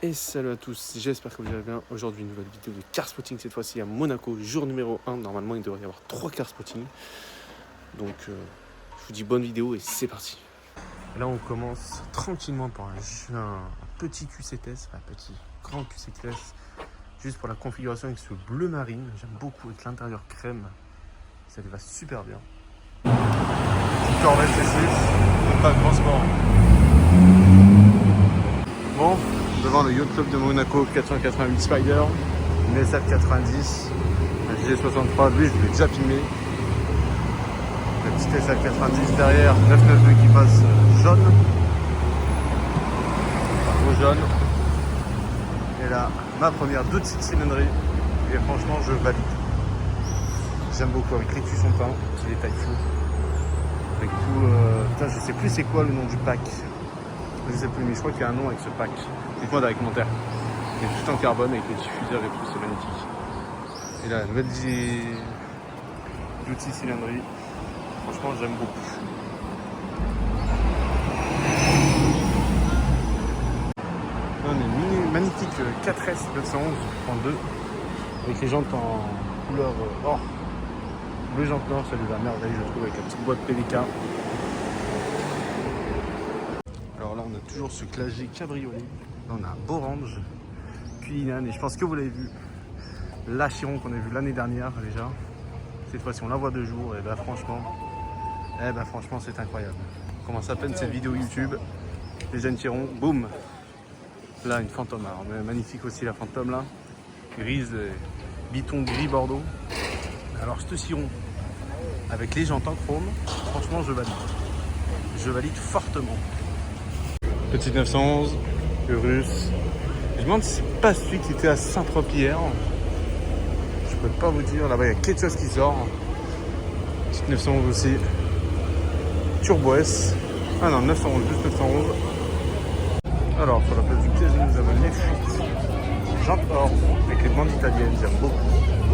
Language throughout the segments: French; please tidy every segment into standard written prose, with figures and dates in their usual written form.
Et salut à tous, j'espère que vous allez bien. Aujourd'hui, une nouvelle vidéo de car spotting, cette fois-ci à Monaco, jour numéro 1. Normalement, il devrait y avoir 3 car spotting. Donc, je vous dis bonne vidéo et c'est parti. Là, on commence tranquillement par un petit QCTS, enfin petit, grand QCTS, juste pour la configuration avec ce bleu marine. J'aime beaucoup avec l'intérieur crème, ça lui va super bien. Petite Corvette C6, pas de grand sport. Bon. Devant le Yacht Club de Monaco 488 Spider, une SF90, un G63, lui je l'ai déjà filmé. La petite SF90 derrière, 992 qui passe jaune, au jaune. Et là, ma première 2 petites cylindrées, et franchement je valide. J'aime beaucoup avec récusson peint, petit détail fou. Avec tout, je sais plus c'est quoi le nom du pack. Je sais plus, mais je crois qu'il y a un nom avec ce pack. Dites-moi dans les commentaires. Il est tout en carbone avec les diffuseurs et tout, c'est magnifique. Et là, nouvelle d'outil cylindrique. Franchement, j'aime beaucoup. Là, on a une magnifique 4S 911 32 avec les jantes en couleur or. Bleu jante noir, ça lui va à merveille, je trouve, avec la petite boîte PVK. Alors là, on a toujours ce clagé cabriolet. Là, on a un Borange, Cullinan, et je pense que vous l'avez vu, l'Achiron qu'on a vu l'année dernière déjà. Cette fois-ci, on la voit de jour, et ben franchement, c'est incroyable. On commence à peine cette vidéo YouTube. Les jeunes tirons, boum. Là, une fantôme. Alors, magnifique aussi la fantôme là, grise, biton gris bordeaux. Alors, ce ciron avec les jantes en chrome, franchement, je valide. Je valide fortement. Petite 911, Urus. Je me demande si c'est pas celui qui était à Saint-Tropez hier. Je peux pas vous dire. Là-bas, il y a quelque chose qui sort. Petite 911 aussi. Turbo S. Ah non, 911, juste 911. Alors, sur la place du casino, nous avons une F8. Jante or, avec les bandes italiennes, j'aime beaucoup.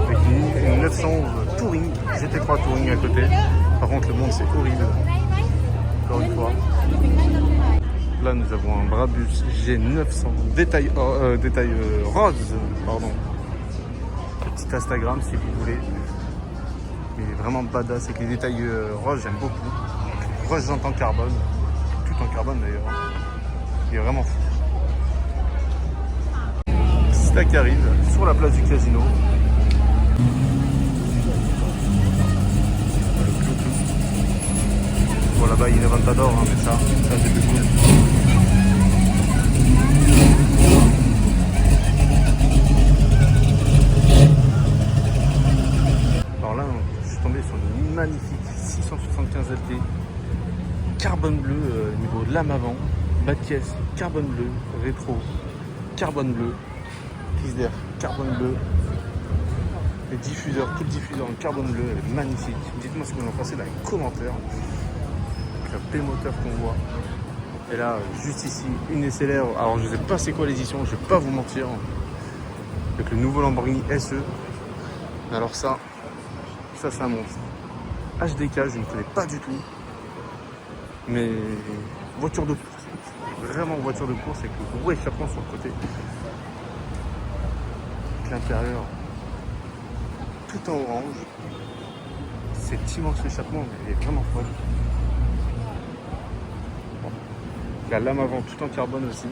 Avec une 911 Touring, GT3 Touring à côté. Par contre, le monde, c'est horrible. Encore une fois. Là, nous avons un Brabus G900 détail rose, pardon. Petit Instagram si vous voulez. Mais vraiment badass avec les détails rose, j'aime beaucoup. Rose jante en carbone, tout en carbone d'ailleurs. Il est vraiment fou. Stack arrive sur la place du casino. Bon, là-bas il y a une Aventador, hein, mais ça c'est plus cool. Alors là, je suis tombé sur une magnifique 675 LT, carbone bleu au niveau de lame avant, bas de caisse, carbone bleu, rétro, carbone bleu, prise d'air, carbone bleu, les diffuseurs, tout le diffuseur en carbone bleu, elle est magnifique. Dites-moi ce que vous en pensez dans les commentaires. Le P-moteur qu'on voit. Et là, juste ici, une SLR. Alors, je sais pas c'est quoi l'édition, je vais pas vous mentir. Avec le nouveau Lamborghini SE. Alors ça c'est un monstre. HDK, je ne connais pas du tout. Mais voiture de course. Vraiment voiture de course avec le gros échappement sur le côté. Avec l'intérieur tout en orange. Cet immense échappement, il est vraiment folle. La lame avant tout en carbone aussi.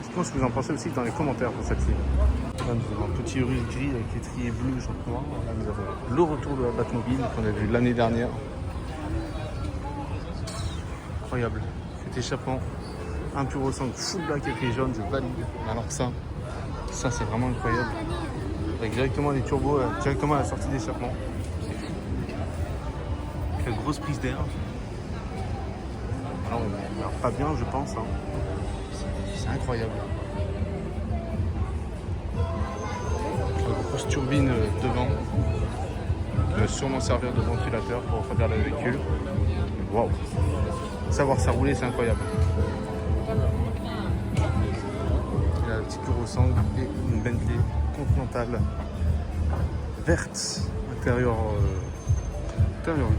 Dites-moi ce que vous en pensez aussi dans les commentaires pour celle-ci. Là nous avons un petit Urus gris avec l'étrier bleu, jante noir. Là nous avons le retour de la Batmobile qu'on a vu l'année dernière. Incroyable. Cet échappement, un pur sang full black avec les jaunes, je valide. Alors ça c'est vraiment incroyable. Avec directement les turbos, directement à la sortie d'échappement. Avec la grosse prise d'air. Alors, on meurt pas bien, je pense. Hein. C'est incroyable. La grosse turbine devant. Qui va sûrement servir de ventilateur pour refroidir le véhicule. Waouh! Savoir ça rouler, c'est incroyable. Il y a un petit pur au sang et une Bentley Continental verte. Intérieur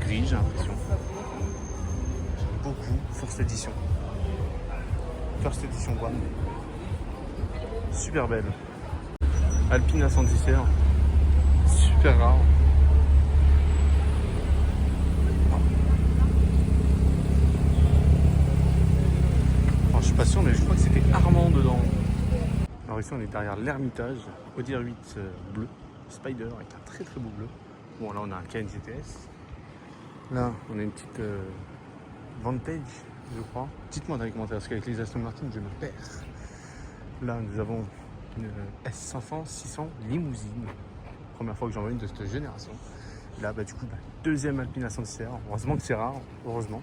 gris, j'ai l'impression. Beaucoup, First Edition One. super belle. Alpine à 110 R, super rare. Alors, je suis pas sûr, mais je crois que c'était Armand dedans. Alors ici on est derrière l'Ermitage, Audi R8 bleu, Spider avec un très très beau bleu. Bon là on a un Cayenne GTS. Là on a une petite Vantage je crois. Dites-moi dans les commentaires parce qu'avec les Aston Martin je me perds. Là nous avons une S500 600 limousine. Première fois que j'en vois une de cette génération. Et là du coup deuxième Alpine à 110 R. Heureusement que c'est rare, heureusement.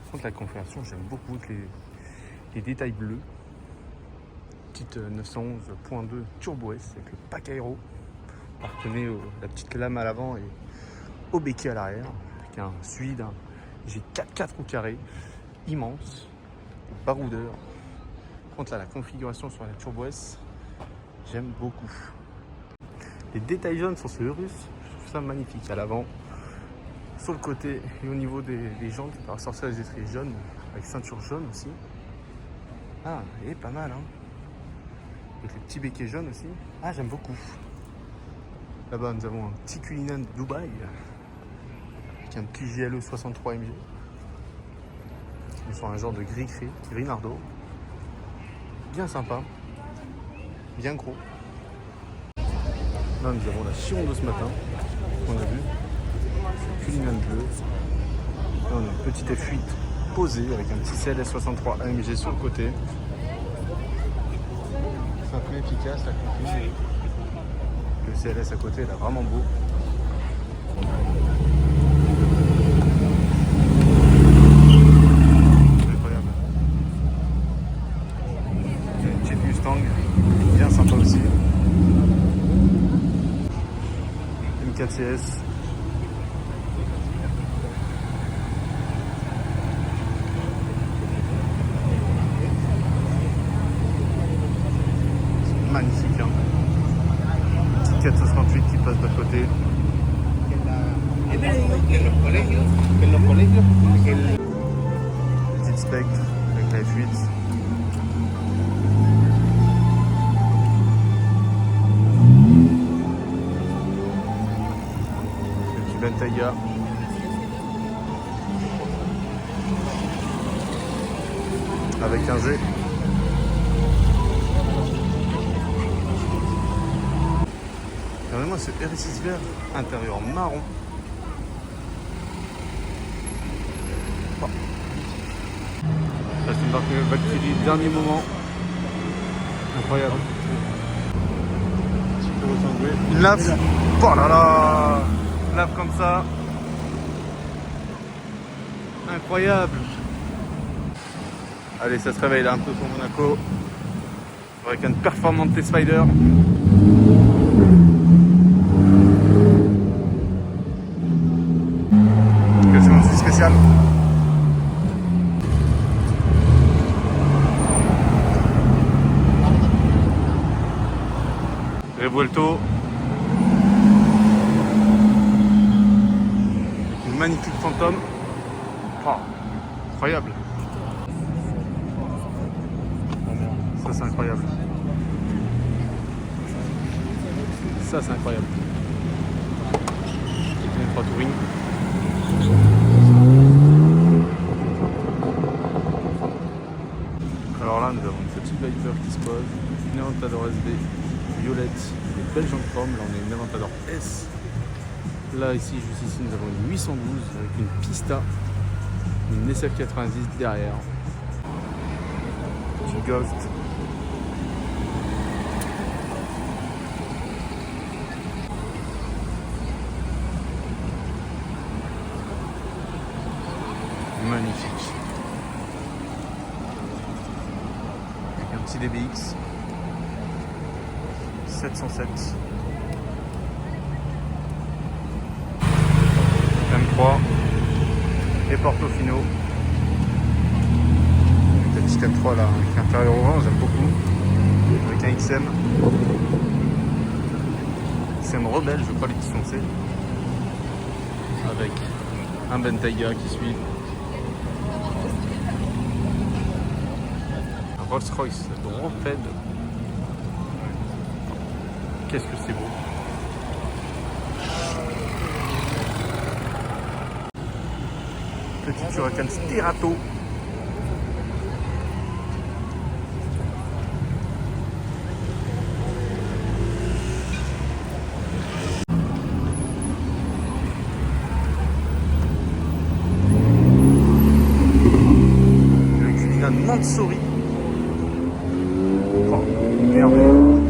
Par contre la configuration j'aime beaucoup avec les détails bleus. Petite 911.2 Turbo S avec le pack aéro. On reconnaît la petite lame à l'avant et au béquet à l'arrière. Avec un suivi d'un G4 au carré immense, baroudeur. Par contre là la configuration sur la Turbo S, j'aime beaucoup. Les détails jaunes sur ce Urus, je trouve ça magnifique. À l'avant, sur le côté et au niveau des jantes, on peut ressortir les étriers jaunes avec ceinture jaune aussi. Ah, il est pas mal hein. Avec les petits béquets jaunes aussi. Ah, j'aime beaucoup. Là-bas, nous avons un petit Cullinan de Dubaï avec un petit GLE 63 MG. Ils sont un genre de gris nardo. Bien sympa. Bien gros. Là, nous avons la Chiron de ce matin qu'on a vu. Cullinan bleu. Là, on a une petite F8 posée avec un petit CLS 63 AMG sur le côté. C'est un peu efficace la config. Le CLS à côté, il est vraiment beau. Incroyable. Il y a une petite Mustang, bien sympa aussi. Une 4CS. Magnifique hein. 468 qui passe de l'autre côté. Petite Spectre avec la F8. Le petit Bentayga. Avec un G. Regardez-moi ce RS6 vert, intérieur marron. Oh. Là c'est une Valkyrie, dernier moment. Incroyable. Un petit peu ressemblé. Une lave. Oh là là. Une lave comme ça. Incroyable. Allez, ça se réveille là un peu pour Monaco. Avec une performante T-Spider. Spécial. Revuelto. Une magnifique Phantom. Oh, incroyable. Ça c'est incroyable. Ça c'est incroyable. Une 3 Touring. Alors là, nous avons une petite Viper qui se pose, une Aventador SB violette, des belles jantes chrome. Là, on a une Aventador S. Là, ici, juste ici, nous avons une 812 avec une Pista, une SF90 derrière, petit Ghost. Magnifique. Avec un petit DBX 707 M3 et Portofino avec la petite M3 là avec l'intérieur orange, j'aime beaucoup, avec un XM Rebelle, je crois, les petits foncés, avec un Bentayga qui suit. Rolls-Royce Drop-Fed Qu'est-ce que c'est beau. Petit Huracan Spirato. Le Cullinan Mansory. Oh, merveilleux.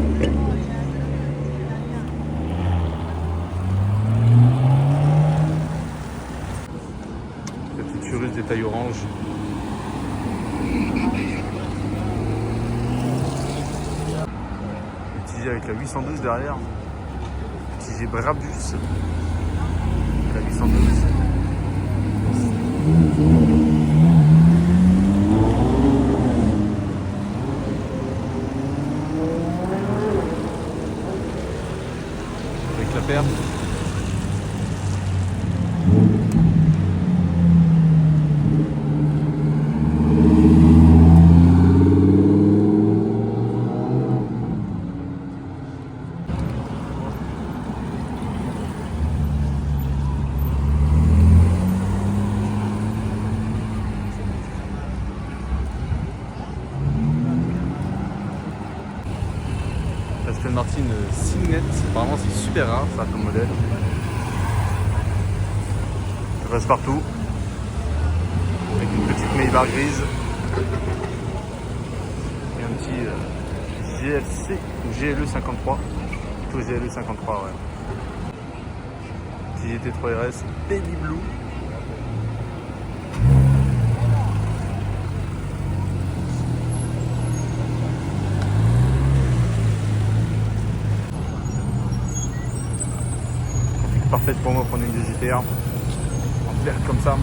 La petite Urus des tailles orange. Utilisé avec la 812 derrière. Utilisé Brabus. La 812. Avec la perte. Aston Martin Signet, apparemment c'est super rare ça comme modèle. Ça passe partout. Avec une petite Maybach grise. Et un petit GLC ou GLE 53. Plutôt GLE 53 ouais. Petit GT3 RS Baby Blue. Parfaite pour moi pour une GTR en vert comme ça.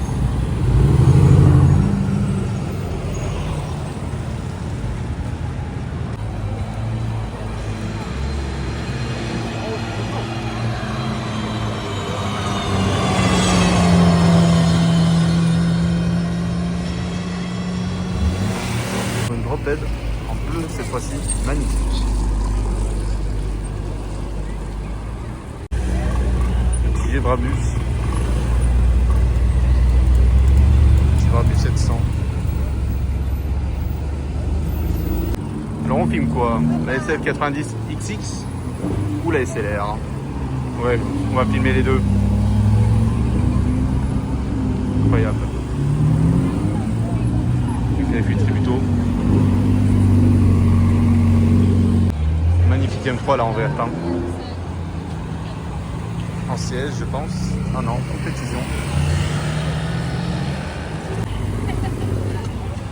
Une drop bed en bleu cette fois-ci, magnifique. Brabus. Petit Brabus 700. Alors on filme quoi? La SF90 XX ou la SLR? Ouais, on va filmer les deux. Incroyable. Avec les fuites Tributo. Magnifique M3 là en vert. Hein. En siège je pense. Ah non, compétition.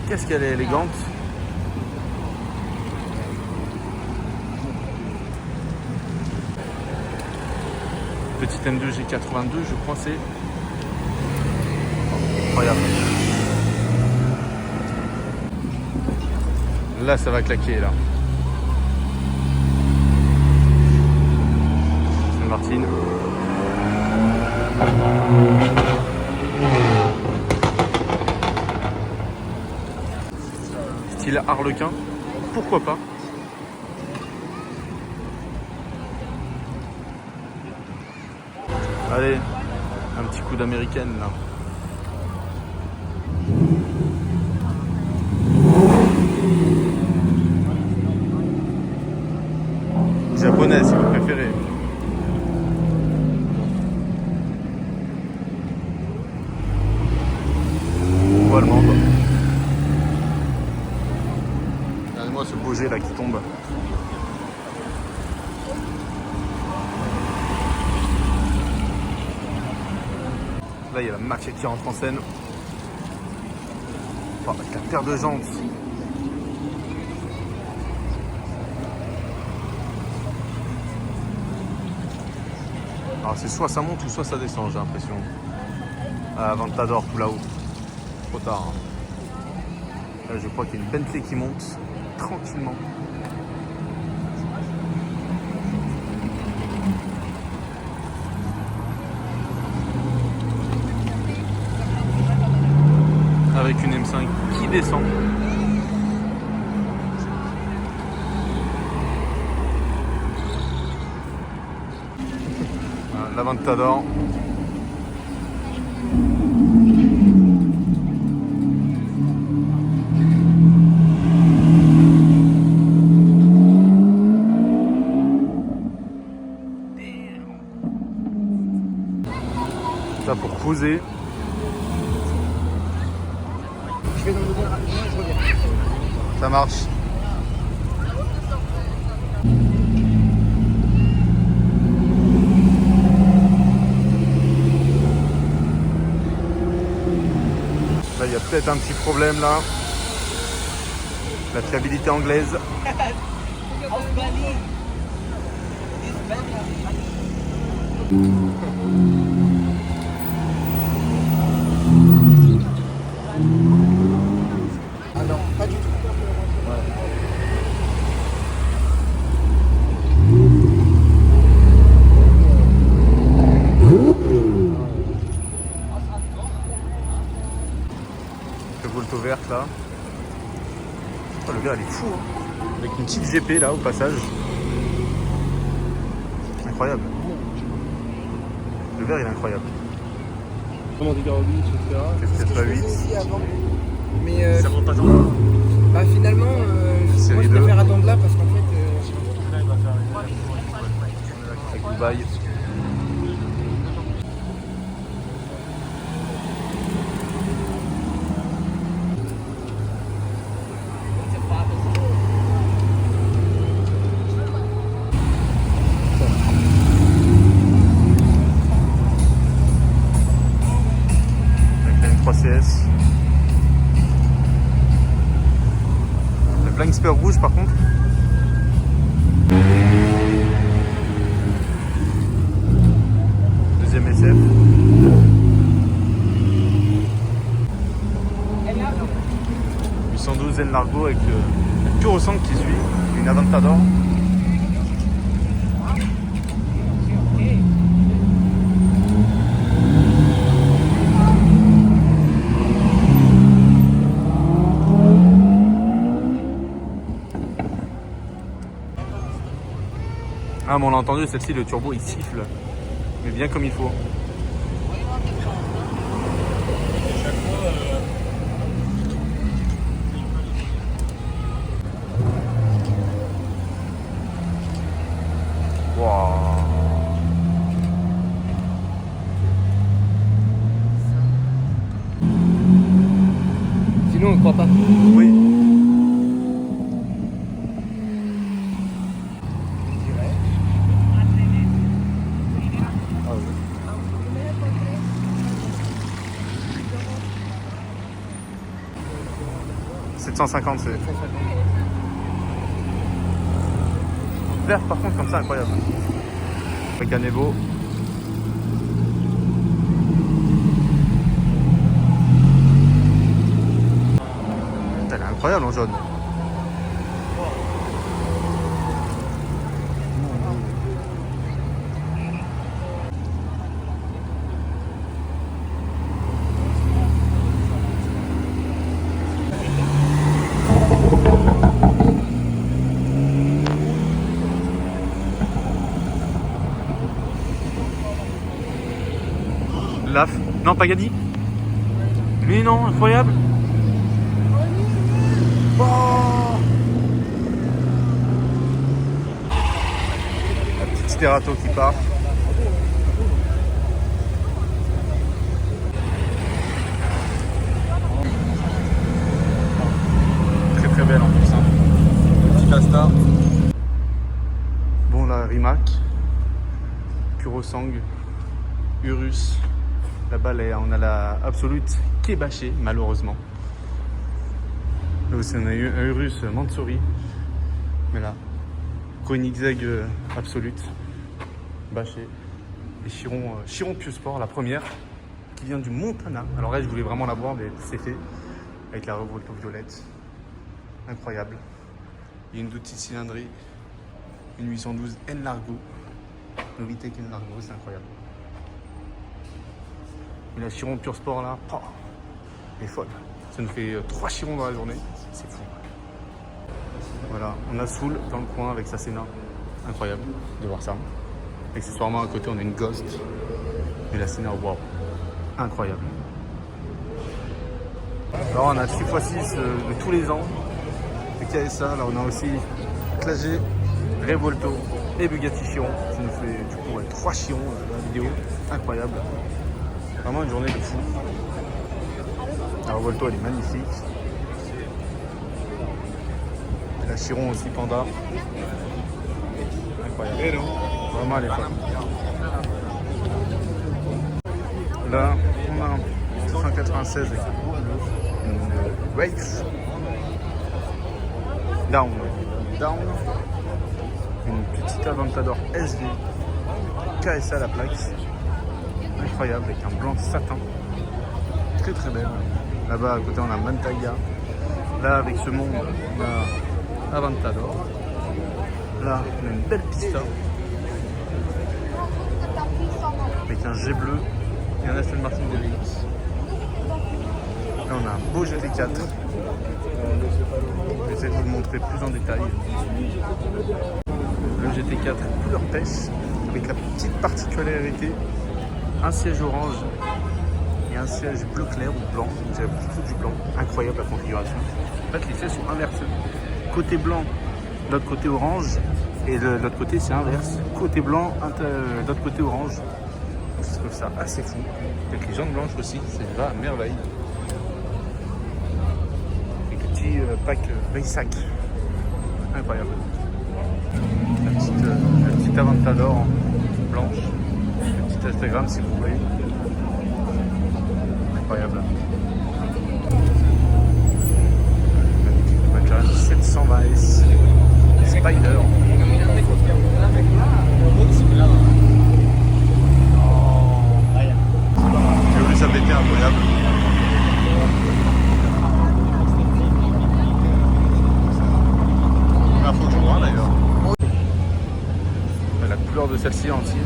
Qu'est-ce qu'elle est élégante. Petite M2 G82 je crois c'est. Incroyable. Là ça va claquer là. Martin. Style Harlequin, pourquoi pas. Allez, un petit coup d'américaine là. Japonaise si vous préférez. Allemande. Regardez-moi ce beau jet là qui tombe. Là il y a la mafia qui rentre en scène. Enfin, avec la paire de jantes. Alors c'est soit ça monte ou soit ça descend j'ai l'impression. À Ventador tout là-haut. Trop tard. Hein. Là, je crois qu'il y a une Bentley qui monte tranquillement. Avec une M5 qui descend. l'Aventador. Ça pour cruiser. Je vais dans le bar rapidement et je reviens. Ça marche. Là, il y a peut-être un petit problème là. La fiabilité anglaise. Ah non, pas du tout. Le Volto verte là. Oh, le verre il est fou hein. Avec une petite GP là au passage. Incroyable. Le verre il est incroyable. Comment dire 8, etc. C'est peut-être pas 8. Aussi avant. Mais Ça vaut pas tant. bah, finalement, Série moi je 2. préfère attendre là parce qu'en fait. Avec Dubaï. Avec la M3CS. Le Flying Spur rouge par contre. Deuxième SF. « 812 N-Largo avec le Puro Sang qui suit, une Aventador. Ah mais on l'a entendu, celle-ci le turbo il siffle, mais bien comme il faut. Wow. Sinon, on ne croit pas. Oui. Ah oui. 750 c'est. Vert par contre comme ça incroyable. Avec un Evo. Elle est incroyable en jaune. Laf. Non, Pagani. Mais non, incroyable. Oh la petite Sterato qui part. Très très belle en plus. Hein. Le petit Asta. Bon, la Rimac. Puro Sang. Urus. Là-bas, on a la Absolute qui est bâchée, malheureusement. Là aussi, on a eu un Urus Mansouri. Mais là, Koenigsegg Absolute, bâchée. Et Chiron Pure Sport, la première, qui vient du Montana. Alors là, je voulais vraiment la voir, mais c'est fait. Avec la Revolto violette. Incroyable. Il y a une petite cylindrée. Une 812 N-Largo. Novitec N-Largo, c'est incroyable. Et la Chiron Pure Sport là, oh, elle est folle. Ça nous fait 3 Chirons dans la journée, c'est fou. Voilà, on a Soul dans le coin avec sa Senna. Incroyable de voir ça. Accessoirement à côté, on a une Ghost. Mais la Sénat, waouh, incroyable. Alors on a 6x6 de tous les ans de KSA. Là on a aussi Clagé, Revolto et Bugatti Chiron. Ça nous fait du coup 3 Chirons dans la vidéo. Incroyable. Vraiment une journée de fou. La Revolto elle est magnifique. Et la Chiron aussi Panda. Incroyable. Vraiment elle est folle. Là on a 196 une Wave. Down. Une petite Aventador SV. KSA la plaque. Incroyable avec un blanc satin. Très très belle. Là-bas à côté on a Mantaga. Là avec ce monde on a Aventador. Là on a une belle Pista. Avec un G bleu et un Aston Martin DBX. Là on a un beau GT4. J'essaie de vous le montrer plus en détail. Le GT4 couleur pêche avec la petite particularité, un siège orange et un siège bleu clair ou blanc. J'ai plutôt du blanc. Incroyable la configuration. En fait les sièges sont inversés. Côté blanc, l'autre côté orange et de l'autre côté c'est inverse. Côté blanc, l'autre côté orange. Je trouve ça assez fou. Avec les jantes blanches aussi, c'est va à merveille. Pack Baysac. Incroyable. La petite Aventador blanche. Le petit Instagram si vous voulez. Incroyable. McLaren 720S. Spider. J'ai voulu s'embêter, incroyable. Faut que je vois d'ailleurs. La couleur de celle-ci entière.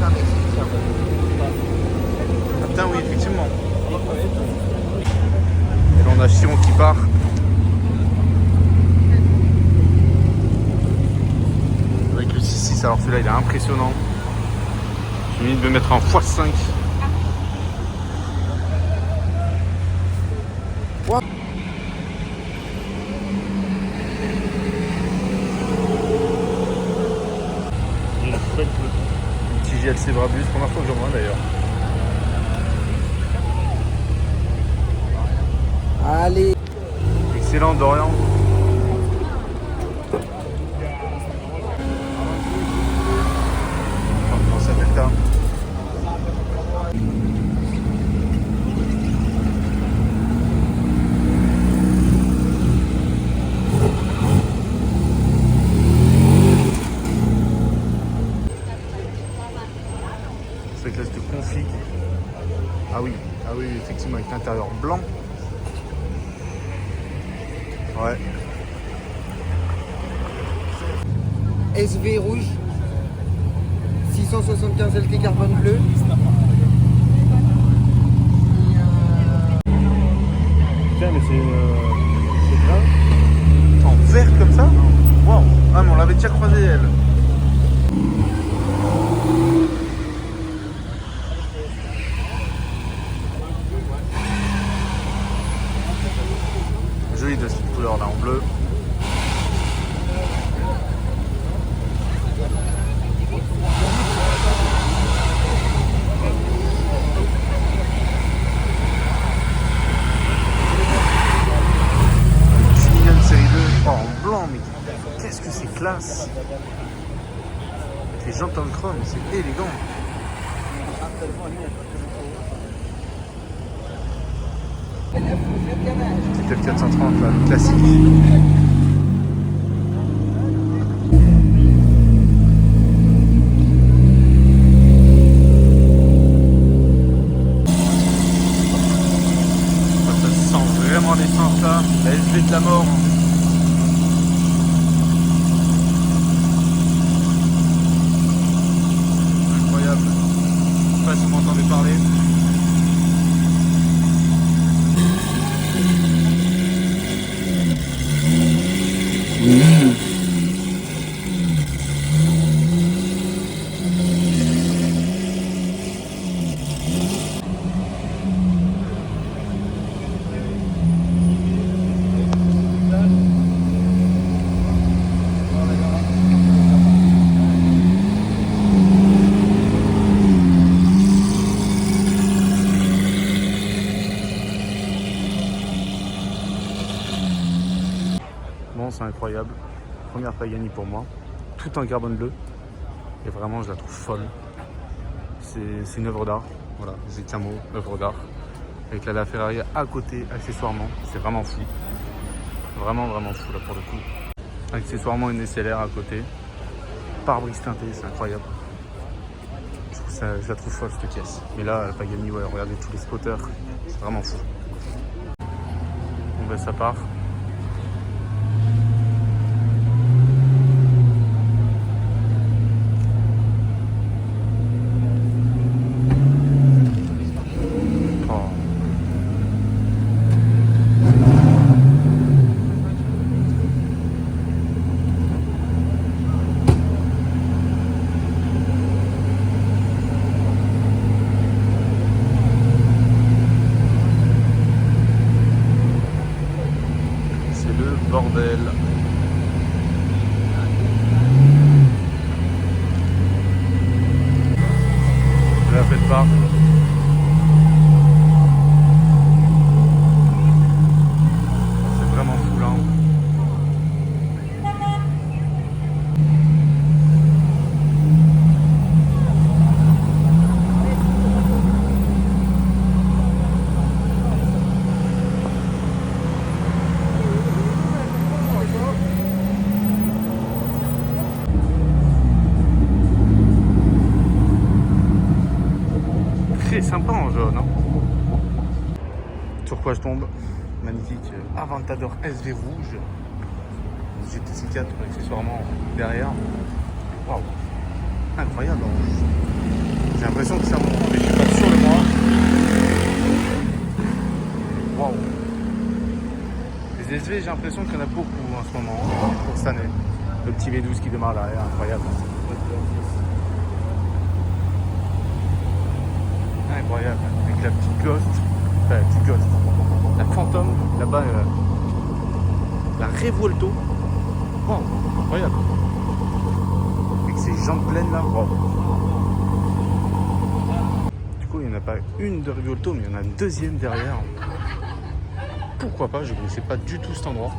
Ah putain oui effectivement. Et là on a Chiron qui part. Avec le 6.6 alors celui-là il est impressionnant. J'ai mis de me mettre en x5. Petit GLC Brabus, première fois que j'en vois d'ailleurs. Allez. Excellent Dorian. Dans sa Delta. Avec la config. Ah oui, effectivement avec l'intérieur blanc. Ouais. SV rouge. 675 LT carbone bleu. Tiens, mais c'est grave. En vert comme ça. Waouh. Ah mais on l'avait déjà croisé elle. Joli de cette couleur là en bleu. Mignonne série 2 oh, en blanc mais qu'est-ce que c'est classe. Avec les jantes en chrome, c'est élégant. Petit F430 là, classique. Ça sent vraiment l'essence là, la SV de la mort. Incroyable. Je sais pas si vous m'entendez parler. dernière Pagani pour moi, tout en carbone bleu. Et vraiment, je la trouve folle. C'est une œuvre d'art. Voilà, Zecamo, œuvre d'art. Avec la Ferrari à côté, accessoirement. C'est vraiment fou. Vraiment, vraiment fou là pour le coup. Accessoirement, une SLR à côté. Pare-brise teinté, c'est incroyable. Je la trouve folle cette caisse. Mais là, la Pagani, ouais, regardez tous les spotters. C'est vraiment fou. Bon ben ça part. Bordel. Je la faites pas. C'est vraiment fou là. Très sympa en jaune. Hein. Sur quoi je tombe? Magnifique Aventador SV rouge. GTC 4 accessoirement derrière. Waouh, incroyable. J'ai l'impression que ça monte, mais je suis pas sûr de moi. Waouh. Les SV, j'ai l'impression qu'il y en a beaucoup en ce moment pour cette année. Le petit V12 qui démarre derrière, incroyable. Incroyable, avec la petite Ghost, enfin la petite Ghost, la Phantom, là-bas, la Revuelto, wow, incroyable, avec ses jambes pleines là, wow. Du coup il n'y en a pas une de Revuelto, mais il y en a une deuxième derrière, pourquoi pas, je ne connaissais pas du tout cet endroit,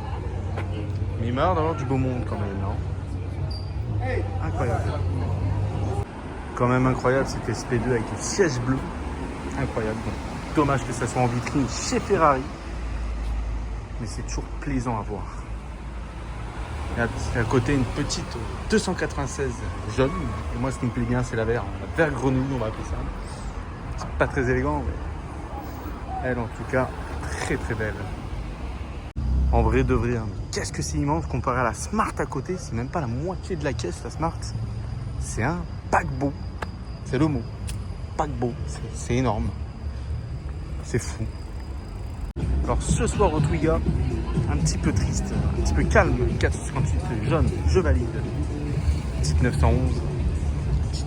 mais il m'a l'air d'avoir du beau monde quand même, non? Incroyable. Quand même incroyable cette SP2 avec le siège bleu. Incroyable. Dommage que ça soit en vitrine chez Ferrari. Mais c'est toujours plaisant à voir. Et à côté une petite 296 jaune. Et moi ce qui me plaît bien c'est la vert. La vert grenouille on va appeler ça. C'est pas très élégant mais elle en tout cas très très belle. En vrai de vrai, hein. Qu'est-ce que c'est immense comparé à la Smart à côté. C'est même pas la moitié de la caisse la Smart. C'est un paquebot. C'est le mot. Paquebot. C'est énorme. C'est fou. Alors ce soir au Twiga, un petit peu triste, un petit peu calme. 458 jaune, je valide. Petite 911.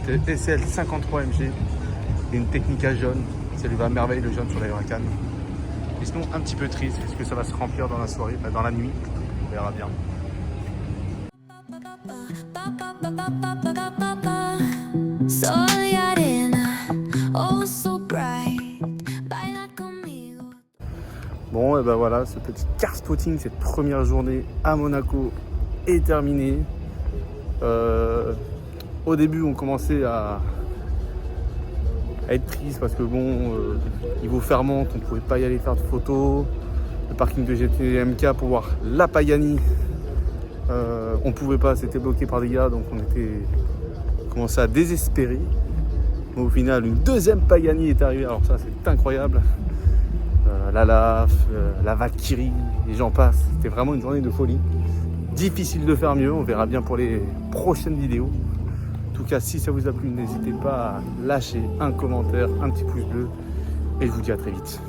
Petite SL 53 MG. Et une Technica jaune. Ça lui va à merveille le jaune sur la Huracan. Et sinon un petit peu triste. Est-ce que ça va se remplir dans la soirée, dans la nuit? On verra bien. Bon et ben voilà, ce petit car spotting, cette première journée à Monaco est terminée. Au début on commençait à être triste parce que bon, niveau fermante, on ne pouvait pas y aller faire de photos. Le parking de GTMK pour voir la Pagani, on ne pouvait pas, c'était bloqué par des gars, donc on commençait à désespérer. Mais au final, une deuxième Pagani est arrivée, alors ça c'est incroyable. La LAF, la Valkyrie, et j'en passe. C'était vraiment une journée de folie. Difficile de faire mieux, on verra bien pour les prochaines vidéos. En tout cas, si ça vous a plu, n'hésitez pas à lâcher un commentaire, un petit pouce bleu. Et je vous dis à très vite.